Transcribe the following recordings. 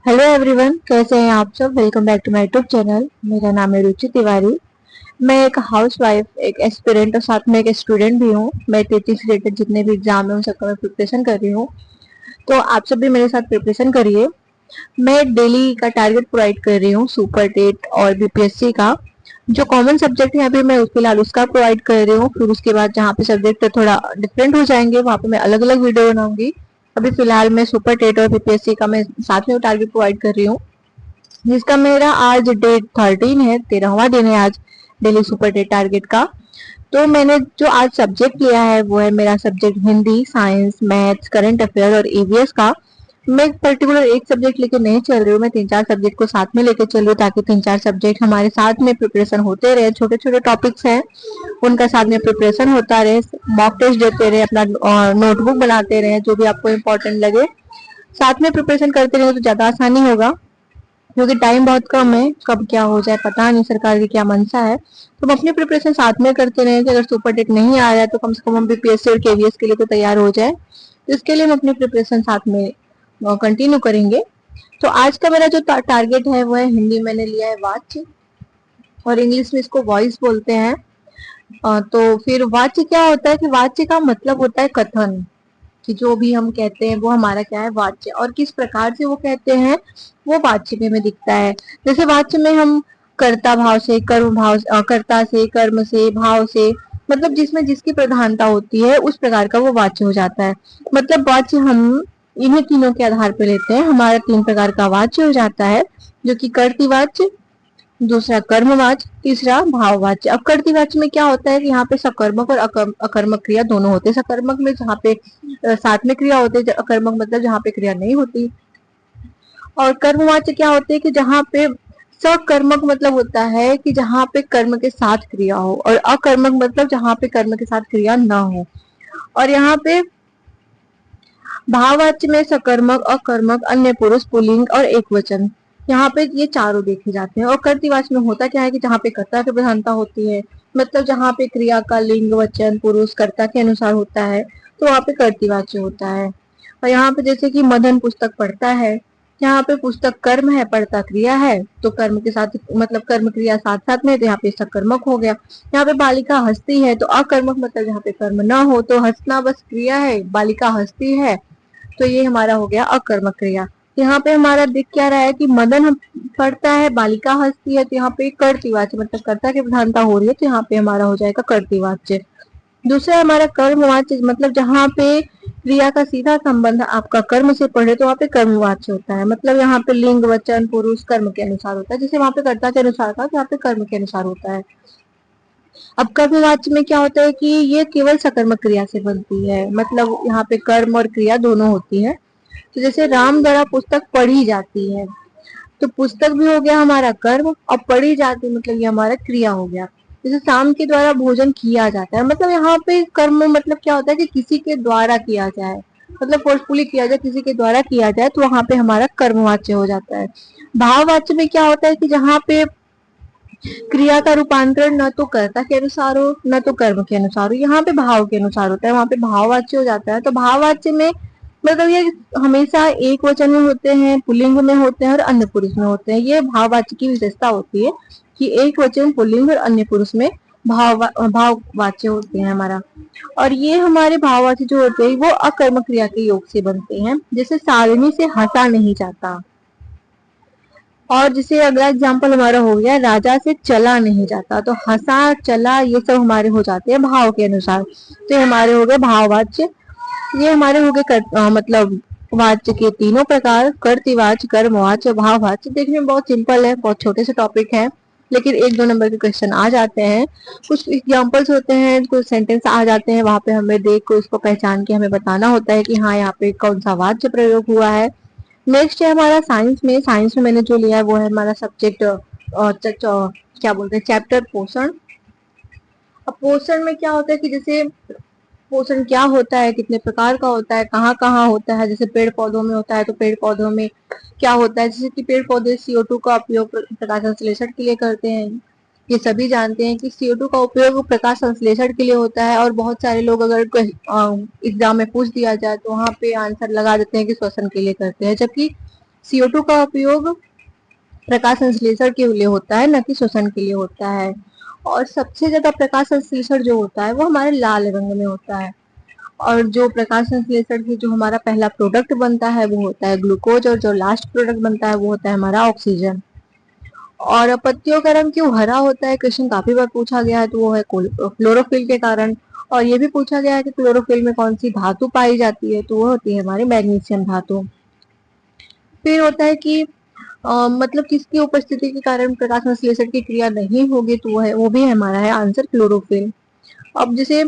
Hello everyone, कैसे हैं आप सब। Welcome back to my YouTube channel. मेरा नाम है रुचि तिवारी। मैं एक हाउसवाइफ, एक एस्पिरेंट और साथ में एक स्टूडेंट भी हूँ। मैं टीचिंग से रिलेटेड जितने भी एग्जाम है उन सबका मैं प्रिपरेशन कर रही हूँ। तो आप सब भी मेरे साथ प्रिपरेशन करिए। मैं डेली का टारगेट प्रोवाइड कर रही हूँ, सुपर टेट और बीपीएससी का। जो कॉमन सब्जेक्ट है अभी मैं फिलहाल उसका प्रोवाइड कर रही हूँ। फिर उसके बाद जहाँ पे सब्जेक्ट थोड़ा डिफरेंट हो जाएंगे वहाँ पे मैं अलग अलग वीडियो बनाऊंगी। अभी फिलहाल मैं सुपर टेट और बीपीएससी का मैं साथ में टारगेट प्रोवाइड कर रही हूँ, जिसका मेरा आज डेट 13 है, 13वां दिन है आज डेली सुपर टेट टारगेट का। तो मैंने जो आज सब्जेक्ट लिया है वो है मेरा subject Hindi, science, maths, current affair और ईवीएस का। मैं पर्टिकुलर एक सब्जेक्ट लेके नहीं चल रही हूँ, मैं तीन चार सब्जेक्ट को साथ में लेके चल रही हूँ ताकि तीन चार सब्जेक्ट हमारे साथ में प्रिपरेशन होते रहे। छोटे छोटे टॉपिक्स हैं उनका साथ में प्रिपरेशन होता रहे, मॉक टेस्ट देते रहे, अपना नोटबुक बनाते रहे, जो भी आपको इम्पोर्टेंट लगे साथ में प्रिपरेशन करते रहे तो ज्यादा आसानी होगा। क्योंकि टाइम बहुत कम है, कब क्या हो जाए पता नहीं, सरकार की क्या मंशा है। तो हम अपनी प्रिपरेशन साथ में करते रहे कि अगर सुपर टेट नहीं आ रहा है तो कम से कम हम बीपीएससी और केवीएस के लिए तो तैयार हो जाए। तो इसके लिए हम अपनी प्रिपरेशन साथ में कंटिन्यू करेंगे। तो आज का मेरा जो टारगेट है वो है हिंदी मैंने लिया है वाच्य, और इंग्लिश में इसको वॉइस बोलते हैं। तो फिर वाच्य क्या होता है कि वाच्य का मतलब होता है कथन, कि जो भी हम कहते हैं वो हमारा क्या है वाच्य, और किस प्रकार से वो कहते हैं वो वाच्य में हमें दिखता है। जैसे वाच्य में हम कर्ता भाव से, कर्म भाव, कर्ता से, कर्म से, भाव से, मतलब जिसमें जिसकी प्रधानता होती है उस प्रकार का वो वाच्य हो जाता है। मतलब वाच्य हम इन्हीं तीनों के आधार पर लेते हैं, हमारा तीन प्रकार का वाच्य हो जाता है, जो कि कर्तृवाच्य, दूसरा कर्मवाच्य, तीसरा भाववाच्य। अब कर्तृवाच्य में क्या होता है कि यहाँ पे सकर्मक और अकर्मक क्रिया दोनों होते हैं। सकर्मक में जहाँ पे साथ में क्रिया होती है, अकर्मक मतलब जहाँ पे क्रिया नहीं होती। और कर्मवाच्य क्या होते हैं कि जहाँ पे सकर्मक मतलब होता है कि जहाँ पे कर्म के साथ क्रिया हो, और अकर्मक मतलब जहाँ पे कर्म के साथ क्रिया ना हो। और यहाँ पे भाववाच्य में सकर्मक, अकर्मक, अन्य पुरुष, पुल्लिंग और एक वचन, यहाँ पे ये चारों देखे जाते हैं। और कर्तृवाच्य में होता क्या है कि जहाँ पे कर्ता की प्रधानता होती है, मतलब जहाँ पे क्रिया का लिंग, वचन, पुरुष, कर्ता के अनुसार होता है तो वहाँ पे कर्तृवाच्य होता है। और यहाँ पे जैसे कि मदन पुस्तक पढ़ता है, यहाँ पे पुस्तक कर्म है, पढ़ता क्रिया है, तो कर्म के साथ मतलब कर्म क्रिया साथ साथ में, तो यहाँ पे सकर्मक हो गया। यहाँ पे बालिका हंसती है तो अकर्मक मतलब जहाँ पे कर्म ना हो, तो हंसना बस क्रिया है, बालिका हंसती है तो ये हमारा हो गया अकर्मक क्रिया। यहाँ पे हमारा दिख क्या रहा है कि मदन हम पढ़ता है, बालिका हंसती है, तो यहाँ पे कर्तृवाच्य मतलब कर्ता की प्रधानता हो रही है, तो यहाँ पे हमारा हो जाएगा कर्तृवाच्य। दूसरा हमारा कर्मवाच्य, मतलब जहाँ पे क्रिया का सीधा संबंध आपका कर्म से पढ़े तो वहाँ पे कर्मवाच्य होता है, मतलब यहाँ पे लिंग, वचन, पुरुष कर्म के अनुसार होता है। जैसे वहाँ पे कर्ता के अनुसार था, यहाँ पे कर्म के अनुसार होता है। अब कर्मवाच्य में क्या होता है कि ये केवल सकर्मक क्रिया से बनती है, मतलब यहाँ पे कर्म और क्रिया दोनों होती है। तो जैसे राम द्वारा पुस्तक पढ़ी जाती है, तो पुस्तक भी हो गया हमारा कर्म, और पढ़ी जाती मतलब ये हमारा क्रिया हो गया। जैसे शाम के द्वारा भोजन किया जाता है, मतलब यहाँ पे कर्म मतलब क्या होता है कि किसी के द्वारा किया जाए, मतलब फोर्सफुली किया जाए, किसी के द्वारा किया जाए, तो वहां पे हमारा कर्मवाच्य हो जाता है। भाववाच्य में क्या होता है कि जहाँ पे क्रिया का रूपांतरण न तो कर्ता के अनुसार हो न तो कर्म के अनुसार हो, यहाँ पे भाव के अनुसार होता है, वहां पे भाववाच्य हो जाता है। तो भाववाच्य में मतलब ये हमेशा एक वचन में होते हैं, पुल्लिंग में होते हैं और अन्य पुरुष में होते हैं। ये भाववाच्य की विशेषता होती है कि एक वचन, पुल्लिंग और अन्य पुरुष में भाववाच्य होते हैं हमारा। और ये हमारे भाववाच्य जो होते हैं वो अकर्मक क्रिया के योग से बनते हैं। जैसे सारणी से हंसा नहीं जाता, और जैसे अगला एग्जाम्पल हमारा हो गया राजा से चला नहीं जाता, तो हंसा, चला ये सब हमारे हो जाते हैं भाव के अनुसार। तो ये हमारे हो गए भाववाच्य। ये हमारे हो गए मतलब वाच्य के तीनों प्रकार, कर्तृवाच्य, कर्मवाच्य, भाववाच्य। देखने में बहुत सिंपल है, बहुत छोटे से टॉपिक है, लेकिन एक दो नंबर के क्वेश्चन आ जाते हैं। कुछ एग्जाम्पल्स होते हैं, कुछ सेंटेंस आ जाते हैं, वहां पे हमें देख कर उसको पहचान के हमें बताना होता है कि हाँ यहाँ पे कौन सा वाच्य प्रयोग हुआ है। नेक्स्ट है हमारा साइंस में। साइंस में मैंने जो लिया है वो है हमारा सब्जेक्ट क्या बोलते हैं, चैप्टर पोषण। अब पोषण में क्या होता है कि जैसे पोषण क्या होता है, कितने प्रकार का होता है, कहाँ कहाँ होता है। जैसे पेड़ पौधों में होता है तो पेड़ पौधों में क्या होता है, जैसे कि पेड़ पौधे CO2 का उपयोग प्रकाश संश्लेषण के लिए करते हैं। ये सभी जानते हैं कि CO2 का उपयोग प्रकाश संश्लेषण के लिए होता है, और बहुत सारे लोग अगर एग्जाम में पूछ दिया जाए तो वहां पे आंसर लगा देते हैं कि श्वसन के लिए करते हैं, जबकि CO2 का उपयोग प्रकाश संश्लेषण के लिए होता है, न कि शोषण के लिए होता है। और सबसे ज्यादा प्रकाश संश्लेषण जो होता है वो हमारे लाल रंग में होता है। और जो प्रकाश संश्लेषण की जो हमारा पहला प्रोडक्ट बनता है वो होता है ग्लूकोज, और जो लास्ट प्रोडक्ट बनता है वो होता है हमारा ऑक्सीजन। और पत्तियों का रंग क्यों हरा होता है, क्वेश्चन काफी बार पूछा गया है, तो वो है क्लोरोफिल के कारण। और ये भी पूछा गया है कि क्लोरोफिल में कौन सी धातु पाई जाती है, तो वो होती है हमारी मैग्नीशियम धातु। फिर होता है कि मतलब किसकी उपस्थिति के कारण प्रकाश संश्लेषण की क्रिया नहीं होगी, तो वो भी हमारा है आंसर क्लोरोफिल। अब जैसे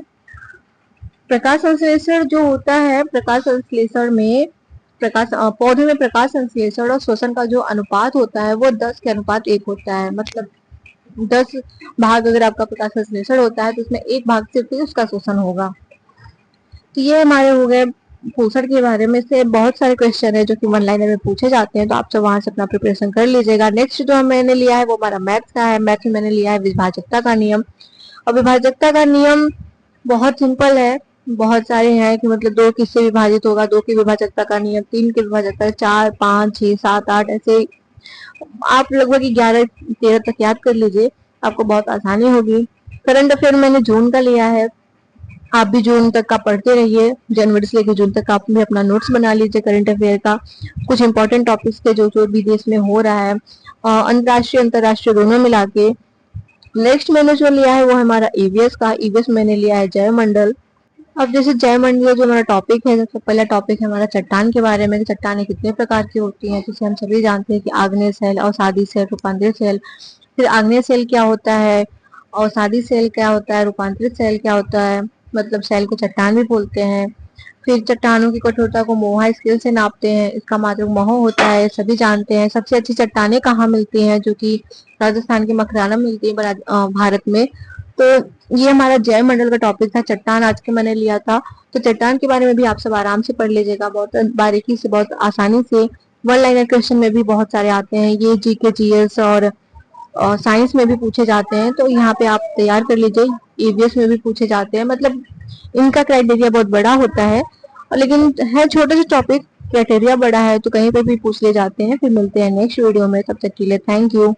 प्रकाश संश्लेषण जो होता है, प्रकाश संश्लेषण में पौधे में प्रकाश संश्लेषण और शोषण का जो अनुपात होता है वो 10 के अनुपात 1 होता है। मतलब 10 भाग अगर आपका प्रकाश संश्लेषण होता है तो उसमें 1 भाग सिर्फ ही उसका शोषण होगा। तो ये हमारे हो गए पोषण के बारे में। से बहुत सारे क्वेश्चन है जो कि वन लाइनर में पूछे जाते हैं, तो आप सब वहां से अपना प्रिपरेशन कर लीजिएगा। नेक्स्ट जो मैंने लिया है वो हमारा मैथ्स का है। मैथ्स में मैंने लिया है विभाजकता का नियम। और विभाजकता का नियम बहुत सिंपल है, बहुत सारे हैं कि मतलब 2 किससे विभाजित होगा, 2 की विभाजकता का नियम, 3 की विभाजकता, 4, 5, 6, 7, 8, ऐसे आप लगभग 11-13 तक याद कर लीजिए, आपको बहुत आसानी होगी। करंट अफेयर मैंने जून का लिया है, आप भी जून तक का पढ़ते रहिए। जनवरी से लेकर जून तक आप भी अपना नोट्स बना लीजिए करंट अफेयर का, कुछ इंपॉर्टेंट टॉपिक्स के जो जो भी देश में हो रहा है, अंतर्राष्ट्रीय अंतर्राष्ट्रीय दोनों मिला के। नेक्स्ट मैंने जो लिया है वो हमारा ईवीएस का। ईवीएस मैंने लिया है जयमंडल। अब जैसे जयमंडल जो हमारा टॉपिक है, सबसे पहला टॉपिक है हमारा चट्टान के बारे में कि चट्टानें कितने प्रकार की होती हैं, जिसे हम सभी जानते हैं कि आग्नेय सेल, अवसादी सेल, रूपांतरित सेल। फिर आग्नेय सेल क्या होता है, अवसादी सेल क्या होता है, रूपांतरित सेल क्या होता है, मतलब सेल को चट्टान भी बोलते हैं। फिर चट्टानों की कठोरता को मोहा स्केल से नापते हैं, इसका मात्रक महो होता है, सभी जानते हैं। सबसे अच्छी चट्टानें कहाँ मिलती हैं, जो कि राजस्थान के मकराना मिलती है भारत में। तो ये हमारा जय मंडल का टॉपिक था, चट्टान आज के मैंने लिया था। तो चट्टान के बारे में भी आप सब आराम से पढ़ लीजिएगा, बहुत बारीकी से, बहुत आसानी से। वन लाइनर क्वेश्चन में भी बहुत सारे आते हैं, ये जीके जीएस और साइंस में भी पूछे जाते हैं, तो यहाँ पे आप तैयार कर लीजिए। ईवीएस में भी पूछे जाते हैं, मतलब इनका क्राइटेरिया बहुत बड़ा होता है, लेकिन है छोटे से टॉपिक, क्राइटेरिया बड़ा है, तो कहीं पे भी पूछ ले जाते हैं। फिर मिलते हैं नेक्स्ट वीडियो में, तब तक के लिए थैंक यू।